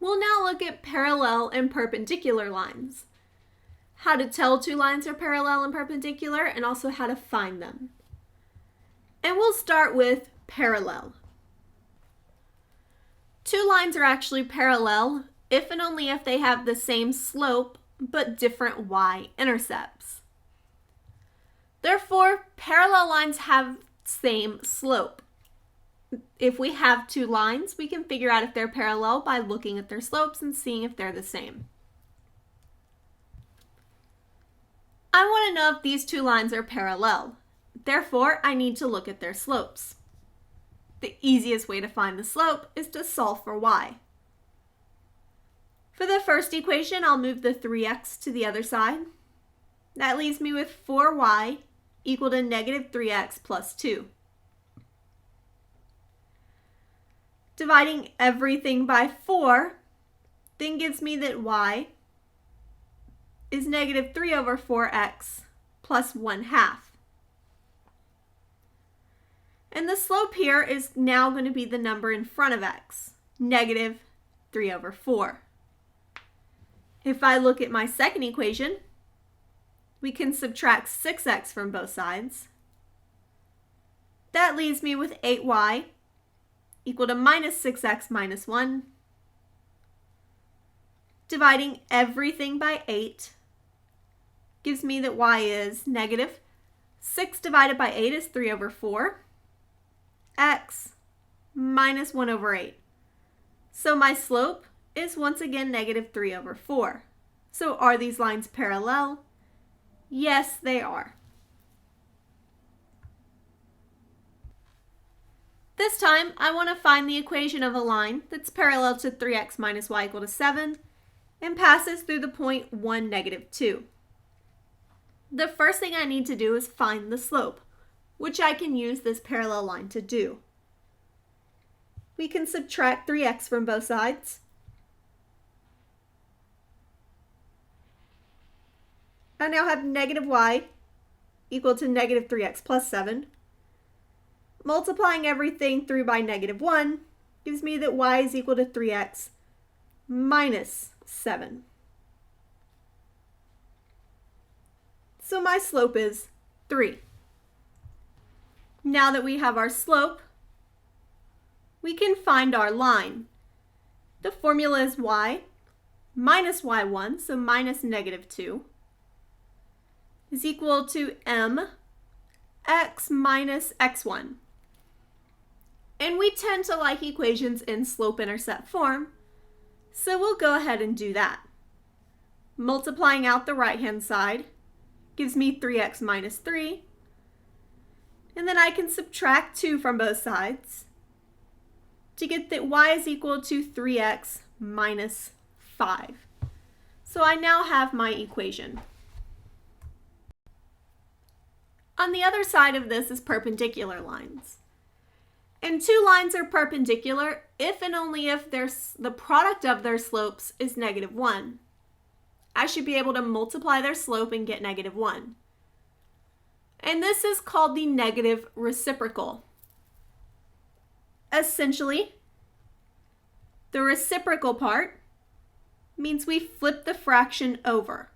we'll now look at parallel and perpendicular lines. How to tell two lines are parallel and perpendicular, and also how to find them. And we'll start with parallel. Two lines are actually parallel if and only if they have the same slope but different y-intercepts. Therefore, parallel lines have same slope. If we have two lines, we can figure out if they're parallel by looking at their slopes and seeing if they're the same. I want to know if these two lines are parallel. Therefore, I need to look at their slopes. The easiest way to find the slope is to solve for y. For the first equation, I'll move the 3x to the other side. That leaves me with 4y equal to negative 3x plus 2. Dividing everything by 4 then gives me that y is negative 3 over 4x plus 1/2. And the slope here is now going to be the number in front of x, negative 3 over 4. If I look at my second equation, we can subtract 6x from both sides. That leaves me with 8y equal to minus 6x minus 1. Dividing everything by 8 gives me that y is negative 6 divided by 8 is 3 over 4. X minus 1 over 8. So my slope is once again negative 3 over 4. So are these lines parallel? Yes, they are. This time, I want to find the equation of a line that's parallel to 3x minus y equal to 7 and passes through the point 1, negative 2. The first thing I need to do is find the slope, which I can use this parallel line to do. We can subtract 3x from both sides. I now have negative y equal to negative 3x plus 7. Multiplying everything through by negative 1 gives me that y is equal to 3x minus 7. So my slope is 3. Now that we have our slope, we can find our line. The formula is y minus y1, so minus negative 2, is equal to m x minus x1. And we tend to like equations in slope-intercept form, so we'll go ahead and do that. Multiplying out the right-hand side gives me 3x minus 3, and then I can subtract 2 from both sides to get that y is equal to 3x minus 5. So I now have my equation. On the other side of this is perpendicular lines. And two lines are perpendicular if and only if the product of their slopes is negative 1. I should be able to multiply their slope and get negative 1. And this is called the negative reciprocal. Essentially, the reciprocal part means we flip the fraction over.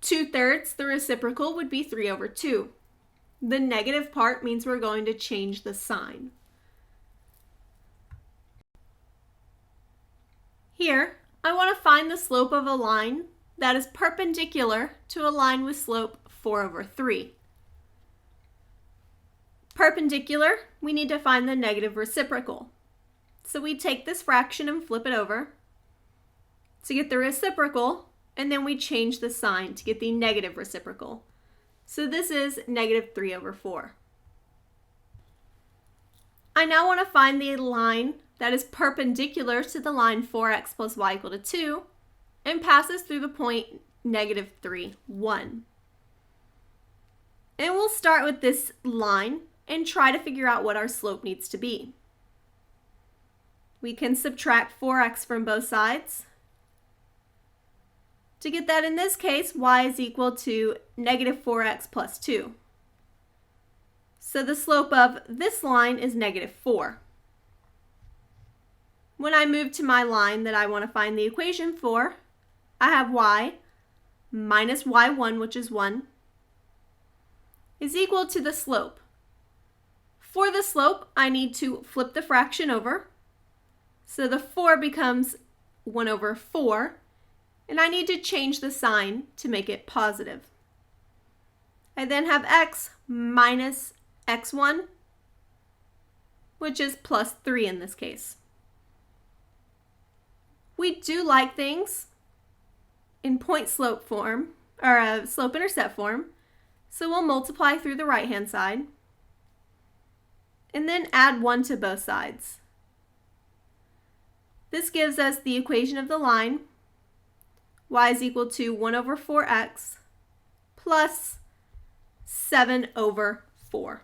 2/3, the reciprocal would be 3 over 2. The negative part means we're going to change the sign. Here, I want to find the slope of a line that is perpendicular to a line with slope 4 over 3. Perpendicular, we need to find the negative reciprocal. So we take this fraction and flip it over to get the reciprocal, and then we change the sign to get the negative reciprocal. So this is negative 3 over 4. I now want to find the line that is perpendicular to the line 4x plus y equal to 2 and passes through the point negative 3, 1. And we'll start with this line and try to figure out what our slope needs to be. We can subtract 4x from both sides. To get that, in this case, y is equal to negative 4x plus 2. So the slope of this line is negative 4. When I move to my line that I want to find the equation for, I have y minus y1, which is 1, is equal to the slope. For the slope, I need to flip the fraction over. So the 4 becomes 1 over 4, and I need to change the sign to make it positive. I then have x minus x1, which is plus 3 in this case. We do like things in point-slope form, or a slope-intercept form, so we'll multiply through the right-hand side, and then add 1 to both sides. This gives us the equation of the line, y is equal to 1 over 4x plus 7 over 4.